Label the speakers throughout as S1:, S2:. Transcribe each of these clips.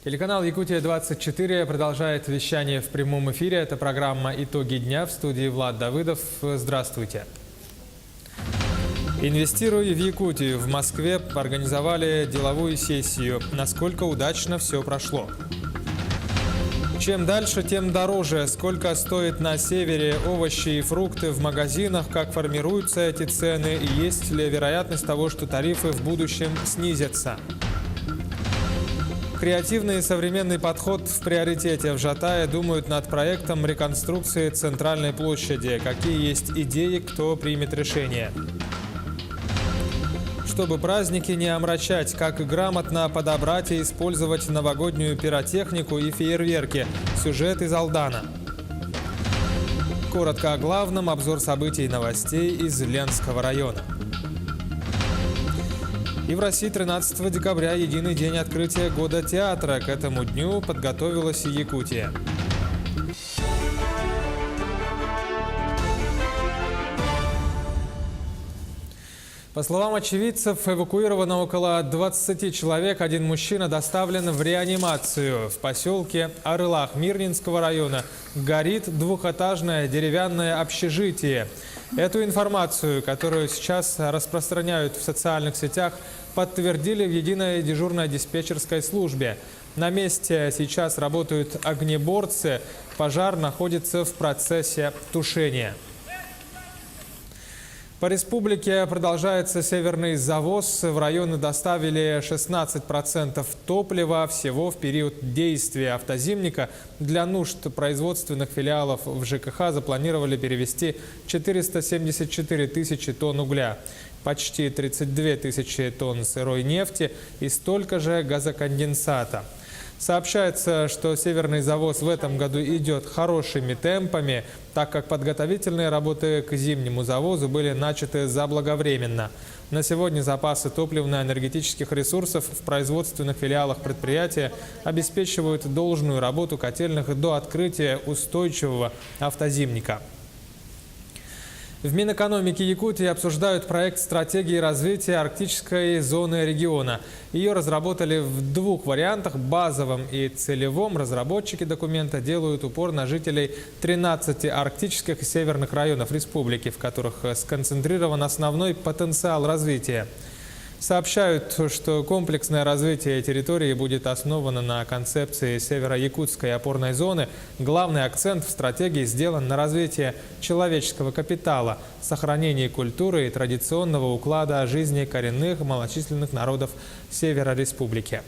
S1: Телеканал «Якутия-24» продолжает вещание в прямом эфире. Это программа «Итоги дня». В студии Влад Давыдов. Здравствуйте. «Инвестируй в Якутию». В Москве организовали деловую сессию. Насколько удачно все прошло. Чем дальше, тем дороже. Сколько стоит на севере овощи и фрукты в магазинах, как формируются эти цены и есть ли вероятность того, что тарифы в будущем снизятся. Креативный и современный подход в приоритете. В Жатае думают над проектом реконструкции центральной площади. Какие есть идеи, кто примет решение. Чтобы праздники не омрачать, как грамотно подобрать и использовать новогоднюю пиротехнику и фейерверки. Сюжет из Алдана. Коротко о главном. Обзор событий и новостей из Ленского района. И в России 13 декабря – единый день открытия года театра. К этому дню подготовилась и Якутия. По словам очевидцев, эвакуировано около 20 человек. Один мужчина доставлен в реанимацию. В поселке Арылах Мирнинского района горит двухэтажное деревянное общежитие. Эту информацию, которую сейчас распространяют в социальных сетях, подтвердили в единой дежурной диспетчерской службе. На месте сейчас работают огнеборцы. Пожар находится в процессе тушения. По республике продолжается северный завоз. В районы доставили 16% топлива всего в период действия автозимника. Для нужд производственных филиалов в ЖКХ запланировали перевезти 474 тысячи тонн угля, почти 32 тысячи тонн сырой нефти и столько же газоконденсата. Сообщается, что северный завоз в этом году идет хорошими темпами, так как подготовительные работы к зимнему завозу были начаты заблаговременно. На сегодня запасы топливно-энергетических ресурсов в производственных филиалах предприятия обеспечивают должную работу котельных до открытия устойчивого автозимника. В Минэкономике Якутии обсуждают проект стратегии развития арктической зоны региона. Ее разработали в двух вариантах – базовом и целевом. Разработчики документа делают упор на жителей 13 арктических и северных районов республики, в которых сконцентрирован основной потенциал развития. Сообщают, что комплексное развитие территории будет основано на концепции северо-якутской опорной зоны. Главный акцент в стратегии сделан на развитие человеческого капитала, сохранении культуры и традиционного уклада жизни коренных малочисленных народов севера республики.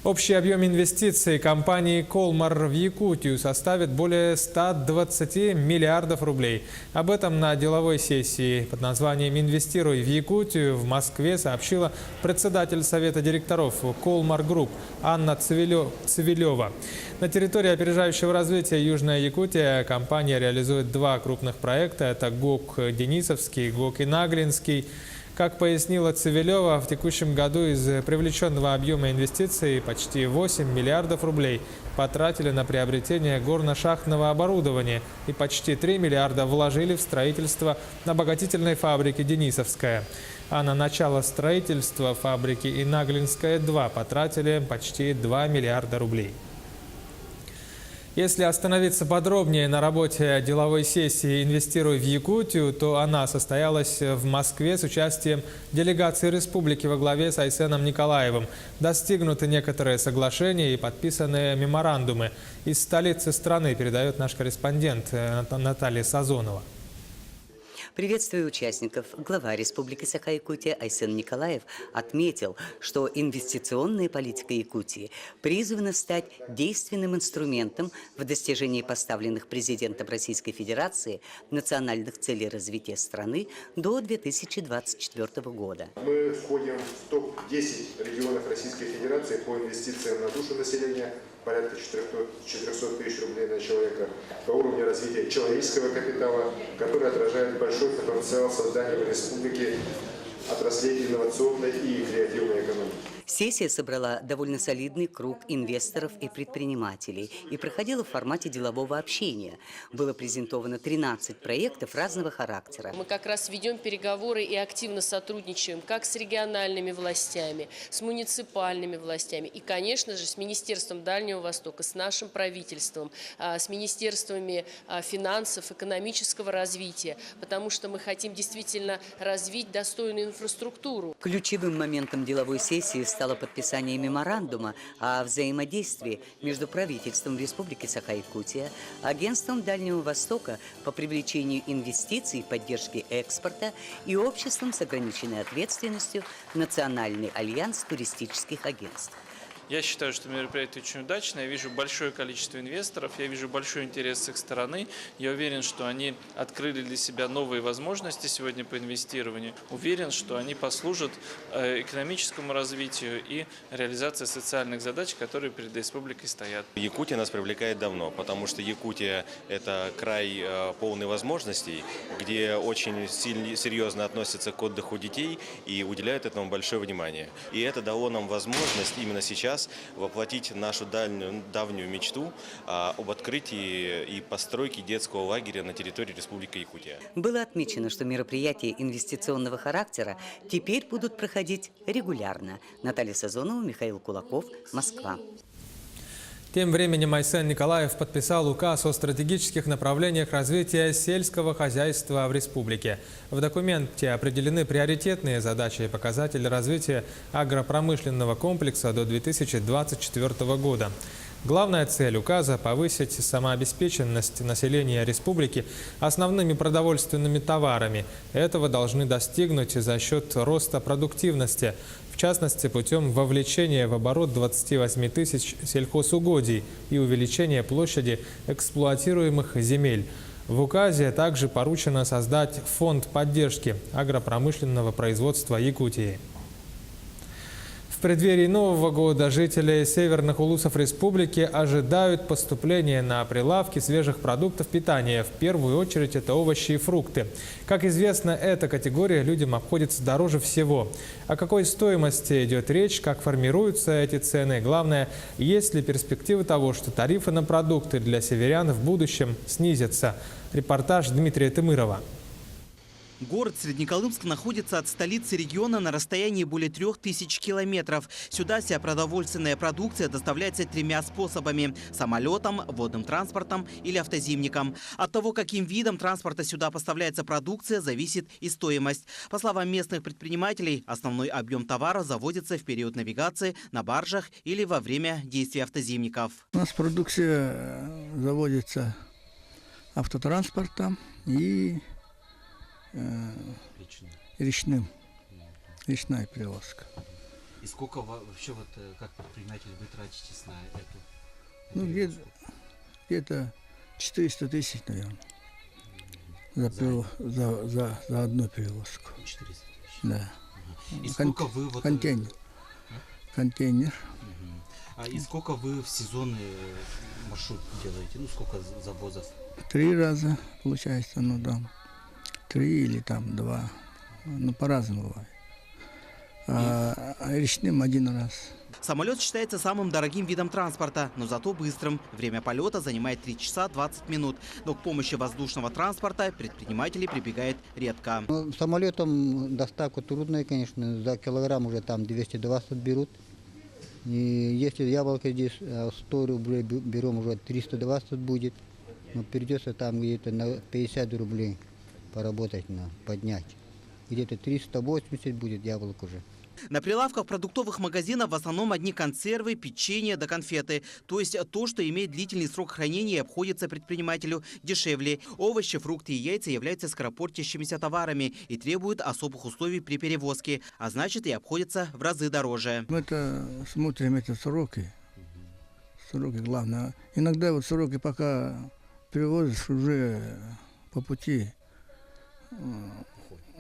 S1: Общий объем инвестиций компании «Колмар» в Якутию составит более 120 миллиардов рублей. Об этом на деловой сессии под названием «Инвестируй в Якутию» в Москве сообщила председатель Совета директоров «Колмар Групп» Анна Цивилева. На территории опережающего развития Южная Якутия компания реализует два крупных проекта. Это ГОК Денисовский и ГОК Инаглинский. Как пояснила Цивилева, в текущем году из привлеченного объема инвестиций почти 8 миллиардов рублей потратили на приобретение горно-шахтного оборудования и почти 3 миллиарда вложили в строительство обогатительной фабрики «Денисовская». А на начало строительства фабрики «Инаглинская-2» потратили почти 2 миллиарда рублей. Если остановиться подробнее на работе деловой сессии «Инвестируй в Якутию», то она состоялась в Москве с участием делегации республики во главе с Айсеном Николаевым. Достигнуты некоторые соглашения и подписаны меморандумы. Из столицы страны передает наш корреспондент Наталья Сазонова.
S2: Приветствуя участников, глава Республики Саха-Якутия Айсен Николаев отметил, что инвестиционная политика Якутии призвана стать действенным инструментом в достижении поставленных президентом Российской Федерации национальных целей развития страны до 2024 года.
S3: Мы входим в топ-10 регионов Российской Федерации по инвестициям на душу населения, порядка 400 тысяч рублей на человека, по уровню развития человеческого капитала, который отражает большой потенциал создания в республике отраслей инновационной и креативной экономики.
S2: Сессия собрала довольно солидный круг инвесторов и предпринимателей и проходила в формате делового общения. Было презентовано 13 проектов разного характера.
S4: Мы как раз ведем переговоры и активно сотрудничаем как с региональными властями, с муниципальными властями и, конечно же, с Министерством Дальнего Востока, с нашим правительством, с министерствами финансов, экономического развития, потому что мы хотим действительно развить достойную инфраструктуру.
S2: Ключевым моментом деловой сессии стало подписание меморандума о взаимодействии между правительством Республики Саха-Якутия, Агентством Дальнего Востока по привлечению инвестиций и поддержке экспорта и обществом с ограниченной ответственностью «Национальный альянс туристических агентств».
S5: Я считаю, что мероприятие очень удачное. Я вижу большое количество инвесторов, я вижу большой интерес с их стороны. Я уверен, что они открыли для себя новые возможности сегодня по инвестированию. Уверен, что они послужат экономическому развитию и реализации социальных задач, которые перед республикой стоят.
S6: Якутия нас привлекает давно, потому что Якутия – это край полный возможностей, где очень серьезно относятся к отдыху детей и уделяют этому большое внимание. И это дало нам возможность именно сейчас воплотить нашу давнюю мечту об открытии и постройке детского лагеря на территории Республики Якутия.
S2: Было отмечено, что мероприятия инвестиционного характера теперь будут проходить регулярно. Наталья Сазонова, Михаил Кулаков, Москва.
S1: Тем временем Айсен Николаев подписал указ о стратегических направлениях развития сельского хозяйства в республике. В документе определены приоритетные задачи и показатели развития агропромышленного комплекса до 2024 года. Главная цель указа – повысить самообеспеченность населения республики основными продовольственными товарами. Этого должны достигнуть за счет роста продуктивности, в частности, путем вовлечения в оборот 28 тысяч сельхозугодий и увеличения площади эксплуатируемых земель. В указе также поручено создать фонд поддержки агропромышленного производства Якутии. В преддверии Нового года жители северных улусов республики ожидают поступления на прилавки свежих продуктов питания. В первую очередь это овощи и фрукты. Как известно, эта категория людям обходится дороже всего. О какой стоимости идет речь, как формируются эти цены? Главное, есть ли перспективы того, что тарифы на продукты для северян в будущем снизятся? Репортаж Дмитрия Тымырова.
S7: Город Среднеколымск находится от столицы региона на расстоянии более 3000 километров. Сюда вся продовольственная продукция доставляется тремя способами – самолетом, водным транспортом или автозимником. От того, каким видом транспорта сюда поставляется продукция, зависит и стоимость. По словам местных предпринимателей, основной объем товара завозится в период навигации на баржах или во время действия автозимников.
S8: У нас продукция заводится автотранспортом и речная перевозка.
S9: И сколько вообще как предприниматель вы тратитесь на эту?
S8: Ну, где-то 400 тысяч, наверное, за одну перевозку.
S9: 400 тысяч?
S8: Да.
S9: И сколько вы
S8: контейнер. Контейнер.
S9: И сколько вы в сезонный маршрут делаете? Ну, сколько завозов?
S8: 3 раза получается, ну да. 3 или там 2. Ну, по-разному бывает. А речным 1 раз.
S7: Самолет считается самым дорогим видом транспорта, но зато быстрым. Время полета занимает 3 часа 20 минут. Но к помощи воздушного транспорта предприниматели прибегают редко.
S10: Ну, самолетом доставка трудная, конечно. За килограмм уже там 220 берут. И если яблоко здесь 100 рублей берем, уже 320 будет. Но придется там где-то на 50 рублей поработать, поднять. Где-то 380 будет яблок уже.
S7: На прилавках продуктовых магазинов в основном одни консервы, печенье да конфеты. То есть то, что имеет длительный срок хранения и обходится предпринимателю дешевле. Овощи, фрукты и яйца являются скоропортящимися товарами и требуют особых условий при перевозке. А значит, и обходятся в разы дороже.
S8: Мы смотрим эти сроки. Сроки главное. Иногда вот сроки пока перевозишь, уже по пути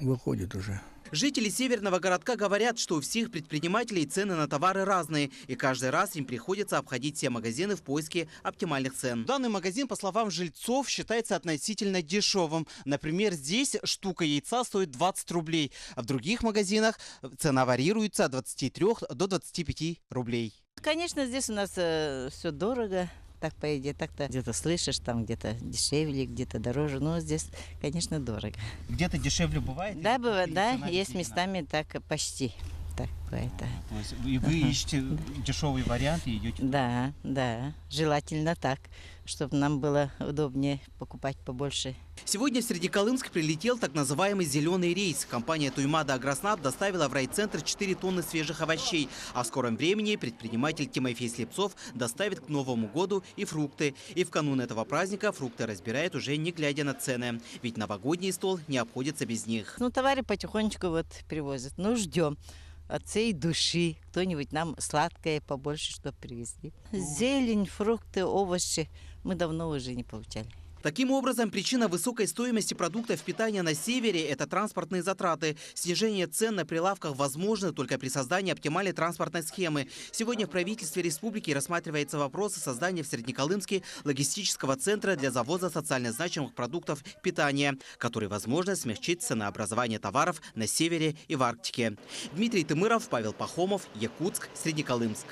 S8: выходит уже.
S7: Жители северного городка говорят, что у всех предпринимателей цены на товары разные. И каждый раз им приходится обходить все магазины в поиске оптимальных цен. Данный магазин, по словам жильцов, считается относительно дешевым. Например, здесь штука яйца стоит 20 рублей. А в других магазинах цена варьируется от 23 до 25 рублей.
S11: Конечно, здесь у нас все дорого. Так, по идее, так-то где-то слышишь, там где-то дешевле, где-то дороже. Но здесь, конечно, дорого.
S7: Где-то дешевле бывает?
S11: Да, бывает, да, есть местами так почти. Так бывает.
S9: То есть и вы ищете дешевый вариант и идете?
S11: Да, да, желательно так, чтобы нам было удобнее покупать побольше.
S7: Сегодня в Среднеколымск прилетел так называемый «зеленый рейс». Компания «Туймада Агроснаб» доставила в райцентр 4 тонны свежих овощей. А в скором времени предприниматель Тимофей Слепцов доставит к Новому году и фрукты. И в канун этого праздника фрукты разбирает уже не глядя на цены. Ведь новогодний стол не обходится без них.
S11: Ну, товары потихонечку вот привозят. Ну, ждем от всей души. Кто-нибудь нам сладкое побольше, чтобы привезли. Зелень, фрукты, овощи мы давно уже не получали.
S7: Таким образом, причина высокой стоимости продуктов питания на севере – это транспортные затраты. Снижение цен на прилавках возможно только при создании оптимальной транспортной схемы. Сегодня в правительстве республики рассматривается вопрос о создании в Среднеколымске логистического центра для завоза социально значимых продуктов питания, который, возможно, смягчит ценообразование товаров на севере и в Арктике. Дмитрий Тымыров, Павел Пахомов, Якутск, Среднеколымск.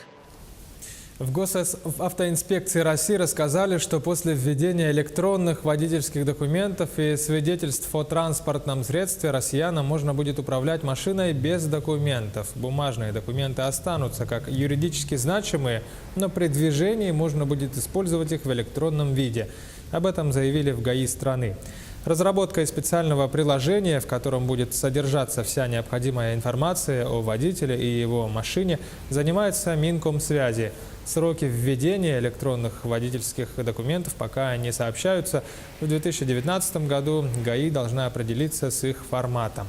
S1: В Госавтоинспекции России рассказали, что после введения электронных водительских документов и свидетельств о транспортном средстве россиянам можно будет управлять машиной без документов. Бумажные документы останутся как юридически значимые, но при движении можно будет использовать их в электронном виде. Об этом заявили в ГАИ страны. Разработкой специального приложения, в котором будет содержаться вся необходимая информация о водителе и его машине, занимается Минкомсвязи. Сроки введения электронных водительских документов пока не сообщаются. В 2019 году ГАИ должна определиться с их форматом.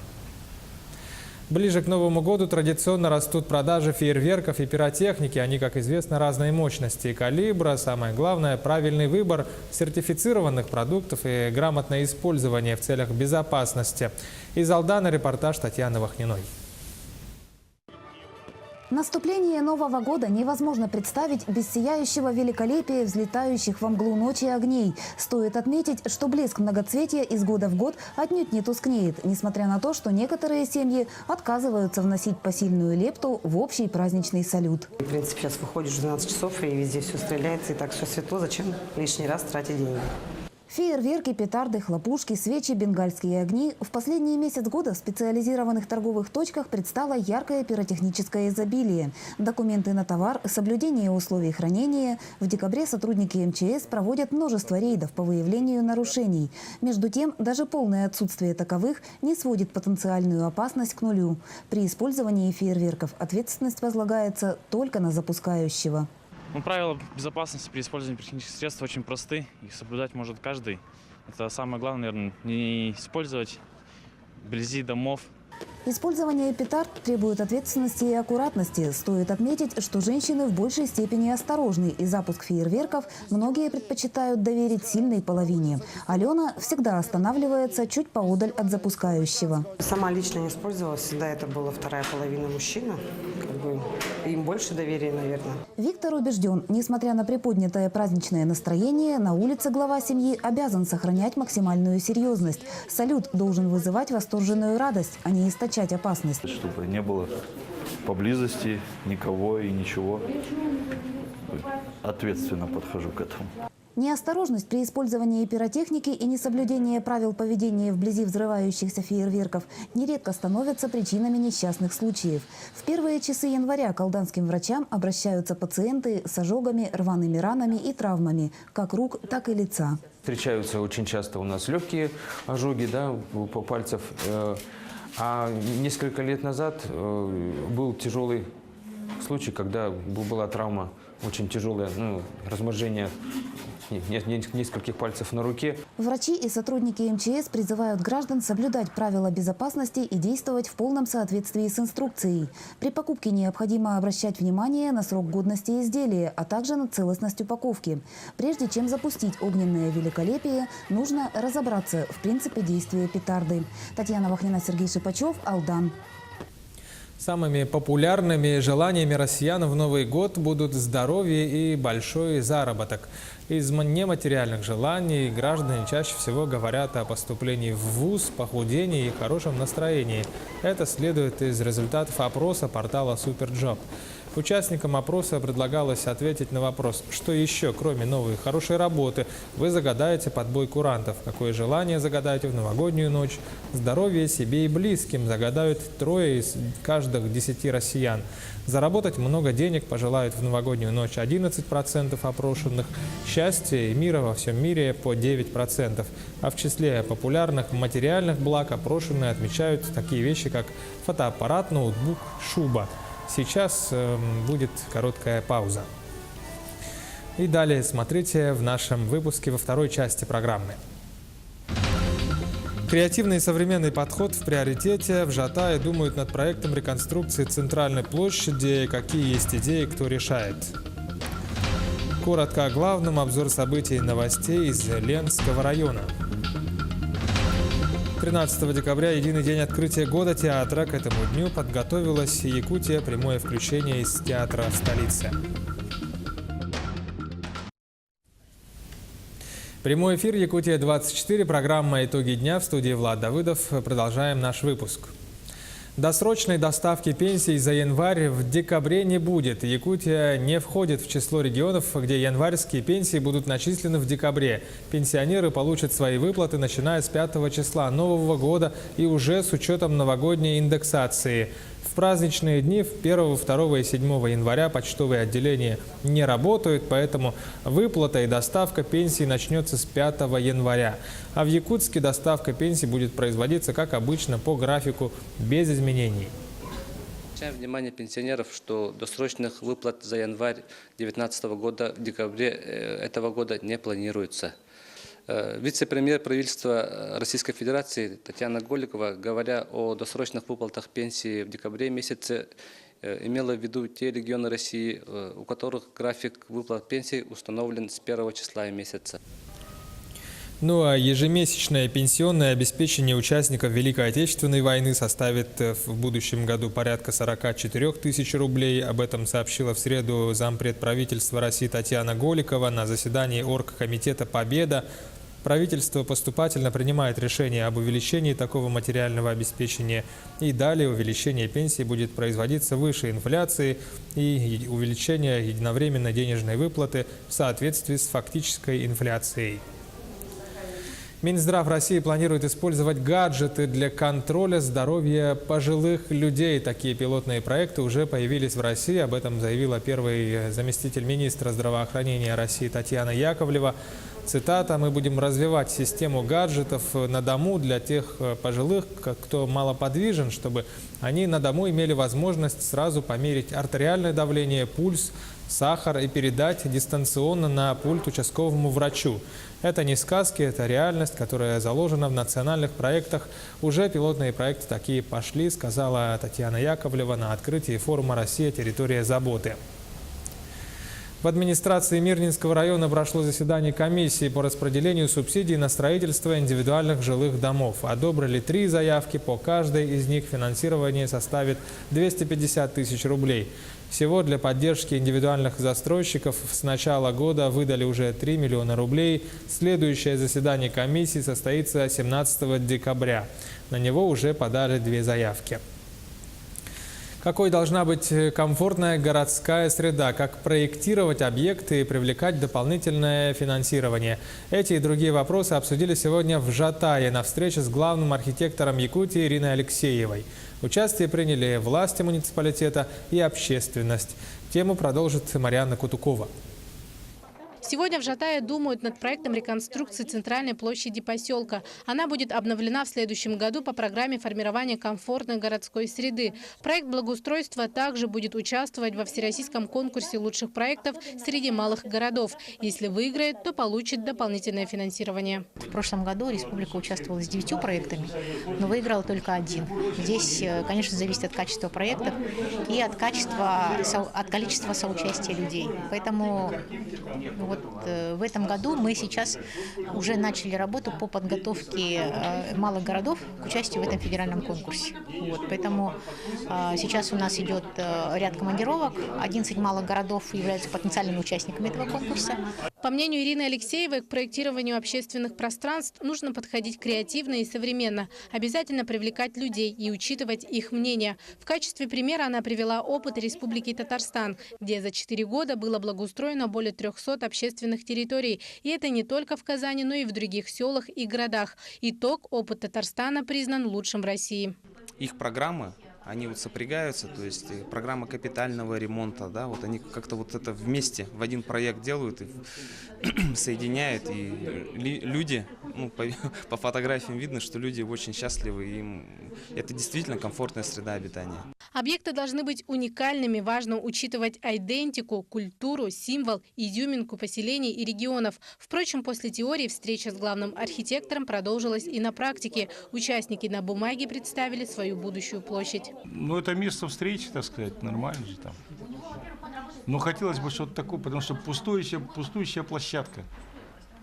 S1: Ближе к Новому году традиционно растут продажи фейерверков и пиротехники. Они, как известно, разной мощности и калибра. Самое главное – правильный выбор сертифицированных продуктов и грамотное использование в целях безопасности. Из Алдана репортаж Татьяны Вахниной.
S12: Наступление Нового года невозможно представить без сияющего великолепия взлетающих во мглу ночи огней. Стоит отметить, что блеск многоцветия из года в год отнюдь не тускнеет, несмотря на то, что некоторые семьи отказываются вносить посильную лепту в общий праздничный салют.
S13: В принципе, сейчас выходишь в 12 часов и везде все стреляется, и так все светло. Зачем лишний раз тратить деньги?
S12: Фейерверки, петарды, хлопушки, свечи, бенгальские огни. В последний месяц года в специализированных торговых точках предстало яркое пиротехническое изобилие. Документы на товар, соблюдение условий хранения. В декабре сотрудники МЧС проводят множество рейдов по выявлению нарушений. Между тем, даже полное отсутствие таковых не сводит потенциальную опасность к нулю. При использовании фейерверков ответственность возлагается только на запускающего.
S14: Правила безопасности при использовании пиротехнических средств очень просты. Их соблюдать может каждый. Это самое главное, наверное, не использовать вблизи домов.
S12: Использование петард требует ответственности и аккуратности. Стоит отметить, что женщины в большей степени осторожны, и запуск фейерверков многие предпочитают доверить сильной половине. Алена всегда останавливается чуть поодаль от запускающего.
S13: Сама лично не использовала, всегда это была вторая половина мужчина. Им больше доверия, наверное.
S12: Виктор убежден, несмотря на приподнятое праздничное настроение, на улице глава семьи обязан сохранять максимальную серьезность. Салют должен вызывать восторженную радость, а не источать опасность.
S15: Чтобы не было поблизости никого и ничего. Ответственно подхожу к этому.
S12: Неосторожность при использовании пиротехники и несоблюдение правил поведения вблизи взрывающихся фейерверков нередко становятся причинами несчастных случаев. В первые часы января к алданским врачам обращаются пациенты с ожогами, рваными ранами и травмами, как рук, так и лица.
S16: Встречаются очень часто у нас легкие ожоги, по пальцев. А несколько лет назад был тяжелый случай, когда была травма очень тяжелое разможжение нескольких пальцев на руке.
S12: Врачи и сотрудники МЧС призывают граждан соблюдать правила безопасности и действовать в полном соответствии с инструкцией. При покупке необходимо обращать внимание на срок годности изделия, а также на целостность упаковки. Прежде чем запустить огненное великолепие, нужно разобраться в принципе действия петарды. Татьяна Вахнина, Сергей Шипачев, Алдан.
S1: Самыми популярными желаниями россиян в Новый год будут здоровье и большой заработок. Из нематериальных желаний граждане чаще всего говорят о поступлении в вуз, похудении и хорошем настроении. Это следует из результатов опроса портала Superjob. Участникам опроса предлагалось ответить на вопрос, что еще, кроме новой хорошей работы, вы загадаете под бой курантов, какое желание загадаете в новогоднюю ночь. Здоровье себе и близким загадают 3 из каждых 10 россиян. Заработать много денег пожелают в новогоднюю ночь 11% опрошенных, счастья и мира во всем мире по 9%. А в числе популярных материальных благ опрошенные отмечают такие вещи, как фотоаппарат, ноутбук, шуба. Сейчас будет короткая пауза. И далее смотрите в нашем выпуске во второй части программы. Креативный и современный подход в приоритете. В Жатае думают над проектом реконструкции центральной площади. Какие есть идеи, кто решает. Коротко о главном. Обзор событий и новостей из Ленского района. 13 декабря, единый день открытия года театра. К этому дню подготовилась Якутия. Прямое включение из театра в столице. Прямой эфир Якутия-24, программа «Итоги дня», в студии Влад Давыдов. Продолжаем наш выпуск. Досрочной доставки пенсий за январь в декабре не будет. Якутия не входит в число регионов, где январьские пенсии будут начислены в декабре. Пенсионеры получат свои выплаты, начиная с 5 числа нового года и уже с учетом новогодней индексации. В праздничные дни 1, 2 и 7 января почтовые отделения не работают, поэтому выплата и доставка пенсий начнется с 5 января. А в Якутске доставка пенсий будет производиться, как обычно, по графику, без изменений.
S17: Обращаем внимание пенсионеров, что досрочных выплат за январь 2019 года в декабре этого года не планируется. Вице-премьер правительства Российской Федерации Татьяна Голикова, говоря о досрочных выплатах пенсии в декабре месяце, имела в виду те регионы России, у которых график выплат пенсий установлен с 1 числа месяца.
S1: Ну а ежемесячное пенсионное обеспечение участников Великой Отечественной войны составит в будущем году порядка 44 тысяч рублей. Об этом сообщила в среду зампред правительства России Татьяна Голикова на заседании Оргкомитета «Победа». Правительство поступательно принимает решение об увеличении такого материального обеспечения. И далее увеличение пенсий будет производиться выше инфляции и увеличение единовременной денежной выплаты в соответствии с фактической инфляцией. Минздрав России планирует использовать гаджеты для контроля здоровья пожилых людей. Такие пилотные проекты уже появились в России. Об этом заявила первый заместитель министра здравоохранения России Татьяна Яковлева. Цитата: «Мы будем развивать систему гаджетов на дому для тех пожилых, кто малоподвижен, чтобы они на дому имели возможность сразу померить артериальное давление, пульс, сахар и передать дистанционно на пульт участковому врачу. Это не сказки, это реальность, которая заложена в национальных проектах. Уже пилотные проекты такие пошли», сказала Татьяна Яковлева на открытии форума «Россия. Территория заботы». В администрации Мирнинского района прошло заседание комиссии по распределению субсидий на строительство индивидуальных жилых домов. Одобрили 3 заявки, по каждой из них финансирование составит 250 тысяч рублей. Всего для поддержки индивидуальных застройщиков с начала года выдали уже 3 миллиона рублей. Следующее заседание комиссии состоится 17 декабря. На него уже подали 2 заявки. Какой должна быть комфортная городская среда? Как проектировать объекты и привлекать дополнительное финансирование? Эти и другие вопросы обсудили сегодня в Жатае на встрече с главным архитектором Якутии Ириной Алексеевой. Участие приняли власти муниципалитета и общественность. Тему продолжит Марьяна Кутукова.
S18: Сегодня в Жатае думают над проектом реконструкции центральной площади поселка. Она будет обновлена в следующем году по программе формирования комфортной городской среды. Проект благоустройства также будет участвовать во всероссийском конкурсе лучших проектов среди малых городов. Если выиграет, то получит дополнительное финансирование.
S19: В прошлом году республика участвовала с 9 проектами, но выиграла только 1. Здесь, конечно, зависит от качества проектов и от количества соучастия людей. Поэтому вот в этом году мы сейчас уже начали работу по подготовке малых городов к участию в этом федеральном конкурсе. Поэтому сейчас у нас идет ряд командировок. 11 малых городов являются потенциальными участниками этого конкурса.
S18: По мнению Ирины Алексеевой, к проектированию общественных пространств нужно подходить креативно и современно. Обязательно привлекать людей и учитывать их мнение. В качестве примера она привела опыт Республики Татарстан, где за 4 года было благоустроено более 300 общественных территорий. И это не только в Казани, но и в других селах и городах. Итог: опыт Татарстана признан лучшим в России.
S20: Их программы, они вот сопрягаются, то есть программа капитального ремонта, да, вот они как-то вот это вместе в один проект делают и соединяют, и люди, ну, по фотографиям видно, что люди очень счастливы, и им это действительно комфортная среда обитания.
S18: Объекты должны быть уникальными, важно учитывать айдентику, культуру, символ, изюминку поселений и регионов. Впрочем, после теории встреча с главным архитектором продолжилась и на практике. Участники на бумаге представили свою будущую площадь.
S21: Ну, это место встречи, так сказать, нормально же там. Но хотелось бы что-то такое, потому что пустующая площадка.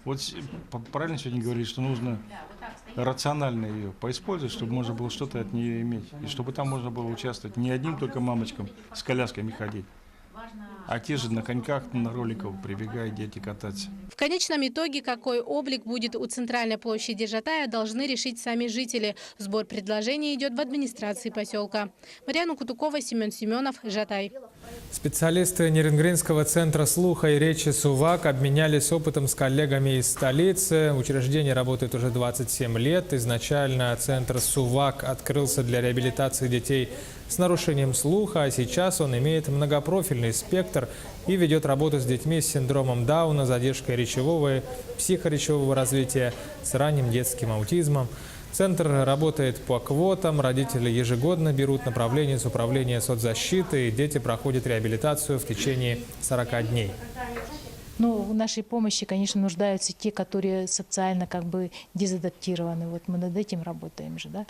S21: Вот правильно сегодня говорили, что нужно рационально ее поиспользовать, чтобы можно было что-то от нее иметь. И чтобы там можно было участвовать не одним только мамочкам с колясками ходить, а те же на коньках, на роликах прибегают дети кататься.
S18: В конечном итоге, какой облик будет у центральной площади Жатая, должны решить сами жители. Сбор предложений идет в администрации поселка. Марьяна Кутукова, Семен Семенов, Жатай.
S1: Специалисты Нерингринского центра слуха и речи «Сувак» обменялись опытом с коллегами из столицы. Учреждение работает уже 27 лет. Изначально центр «Сувак» открылся для реабилитации детей с нарушением слуха, а сейчас он имеет многопрофильный спектр и ведет работу с детьми с синдромом Дауна, задержкой речевого и психоречевого развития, с ранним детским аутизмом. Центр работает по квотам, родители ежегодно берут направление с управления соцзащиты, и дети проходят реабилитацию в течение 40 дней.
S19: Ну, в нашей помощи, конечно, нуждаются те, которые социально дезадаптированы. Вот мы над этим работаем же, да.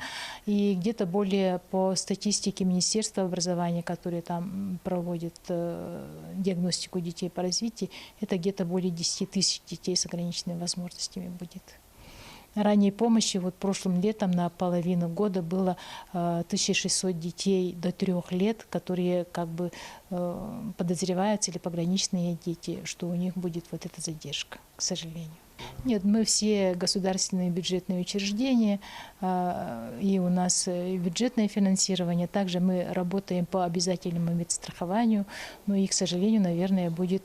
S19: И где-то более по статистике Министерства образования, которое там проводит диагностику детей по развитию, это где-то более 10 тысяч детей с ограниченными возможностями будет. Ранней помощи вот прошлым летом на половину года было 1600 детей до 3 лет, которые подозреваются или пограничные дети, что у них будет вот эта задержка, к сожалению. Нет, мы все государственные бюджетные учреждения, и у нас бюджетное финансирование. Также мы работаем по обязательному медстрахованию, но и, к сожалению, наверное, будет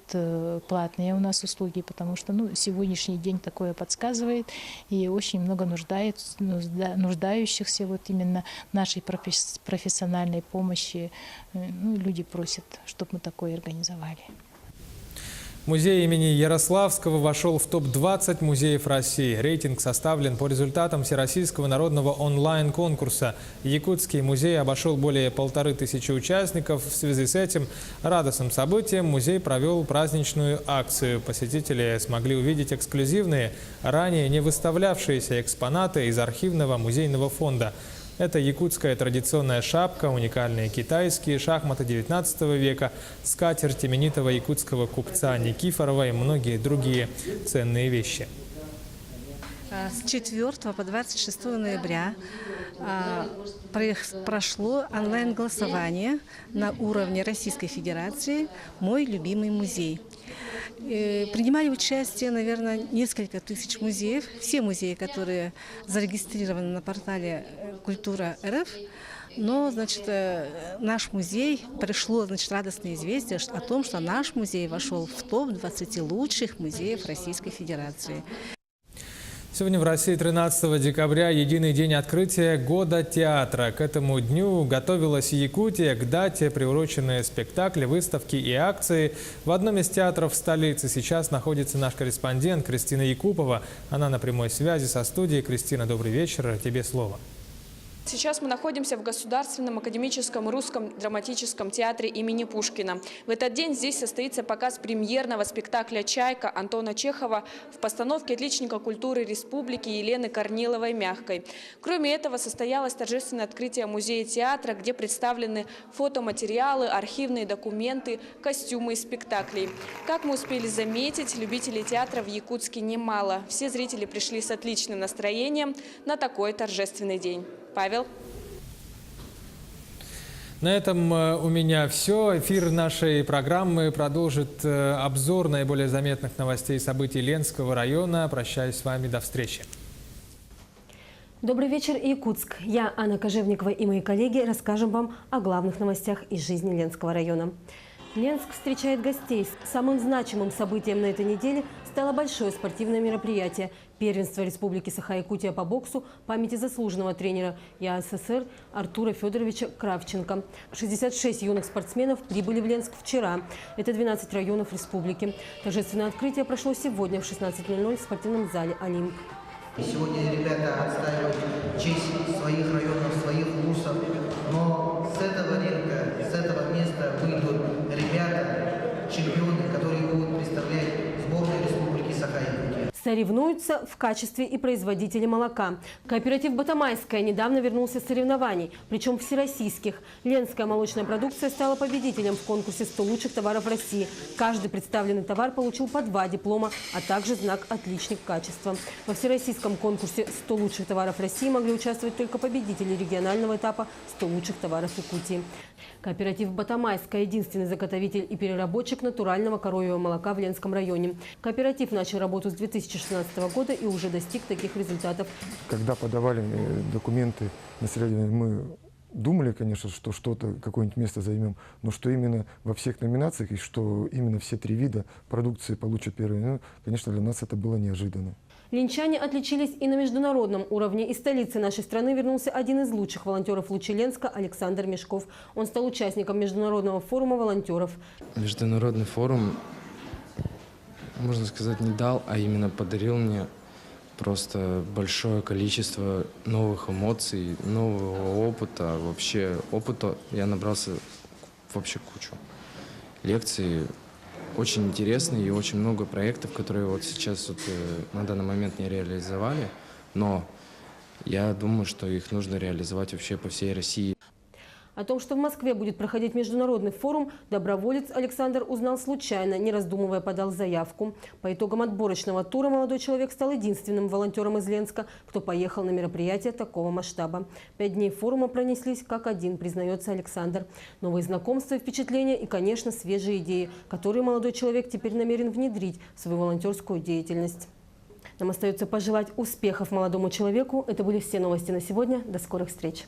S19: платные у нас услуги, потому что сегодняшний день такое подсказывает, и очень много нуждающихся вот именно нашей профессиональной помощи. Люди просят, чтобы мы такое организовали.
S1: Музей имени Ярославского вошел в топ-20 музеев России. Рейтинг составлен по результатам Всероссийского народного онлайн-конкурса. Якутский музей обошел более 1500 участников. В связи с этим радостным событием музей провел праздничную акцию. Посетители смогли увидеть эксклюзивные, ранее не выставлявшиеся экспонаты из архивного музейного фонда. Это якутская традиционная шапка, уникальные китайские шахматы XIX века, скатерть именитого якутского купца Никифорова и многие другие ценные вещи.
S22: С 4 по 26 ноября прошло онлайн-голосование на уровне Российской Федерации «Мой любимый музей». Принимали участие, наверное, несколько тысяч музеев. Все музеи, которые зарегистрированы на портале «Культура РФ». Но, наш музей, пришло, радостное известие о том, что наш музей вошел в топ-20 лучших музеев Российской Федерации.
S1: Сегодня в России 13 декабря единый день открытия Года театра. К этому дню готовилась Якутия, к дате приуроченные спектакли, выставки и акции. В одном из театров столицы сейчас находится наш корреспондент Кристина Якупова. Она на прямой связи со студией. Кристина, добрый вечер. Тебе слово.
S3: Сейчас мы находимся в Государственном академическом русском драматическом театре имени Пушкина. В этот день здесь состоится показ премьерного спектакля «Чайка» Антона Чехова в постановке отличника культуры республики Елены Корниловой-Мягкой. Кроме этого, состоялось торжественное открытие музея театра, где представлены фотоматериалы, архивные документы, костюмы и спектаклей. Как мы успели заметить, любителей театра в Якутске немало. Все зрители пришли с отличным настроением на такой торжественный день. Павел.
S1: На этом у меня все. Эфир нашей программы продолжит обзор наиболее заметных новостей и событий Ленского района. Прощаюсь с вами. До встречи.
S4: Добрый вечер, Якутск. Я, Анна Кожевникова, и мои коллеги расскажем вам о главных новостях из жизни Ленского района. Ленск встречает гостей. Самым значимым событием на этой неделе стало большое спортивное мероприятие – первенство Республики Саха-Якутия по боксу памяти заслуженного тренера ЯССР Артура Федоровича Кравченко. 66 юных спортсменов прибыли в Ленск вчера. Это 12 районов республики. Торжественное открытие прошло сегодня в 16:00 в спортивном зале «Олимп».
S23: Сегодня ребята отстаивают честь своих районов, своих вузов, но с этого ринга, с этого места выйдут ребята, чемпионы, которые будут представлять сборную Республики Саха-Якутия.
S4: Соревнуются в качестве и производители молока. Кооператив «Батамайская» недавно вернулся с соревнований, причем всероссийских. Ленская молочная продукция стала победителем в конкурсе «100 лучших товаров России». Каждый представленный товар получил по 2 диплома, а также знак «Отличник качества». Во всероссийском конкурсе «100 лучших товаров России» могли участвовать только победители регионального этапа «100 лучших товаров Якутии». Кооператив «Батамайская» – единственный заготовитель и переработчик натурального коровьего молока в Ленском районе. Кооператив начал работу с 2016 года и уже достиг таких результатов.
S24: Когда подавали документы на соревнования, мы думали, конечно, что что-то, какое-нибудь место займем, но что именно во всех номинациях и что именно все 3 вида продукции получат первые, конечно, для нас это было неожиданно.
S4: Ленчане отличились и на международном уровне. Из столицы нашей страны вернулся один из лучших волонтеров Лучи Ленска Александр Мешков. Он стал участником международного форума волонтеров.
S25: Международный форум, можно сказать, не дал, а именно подарил мне просто большое количество новых эмоций, нового опыта. Вообще опыта я набрался вообще кучу. Лекции очень интересные и очень много проектов, которые вот сейчас на данный момент не реализовали, но я думаю, что их нужно реализовать вообще по всей России.
S4: О том, что в Москве будет проходить международный форум, доброволец Александр узнал случайно, не раздумывая подал заявку. По итогам отборочного тура молодой человек стал единственным волонтером из Ленска, кто поехал на мероприятие такого масштаба. 5 дней форума пронеслись как один, признается Александр. Новые знакомства, впечатления и, конечно, свежие идеи, которые молодой человек теперь намерен внедрить в свою волонтерскую деятельность. Нам остается пожелать успехов молодому человеку. Это были все новости на сегодня. До скорых встреч.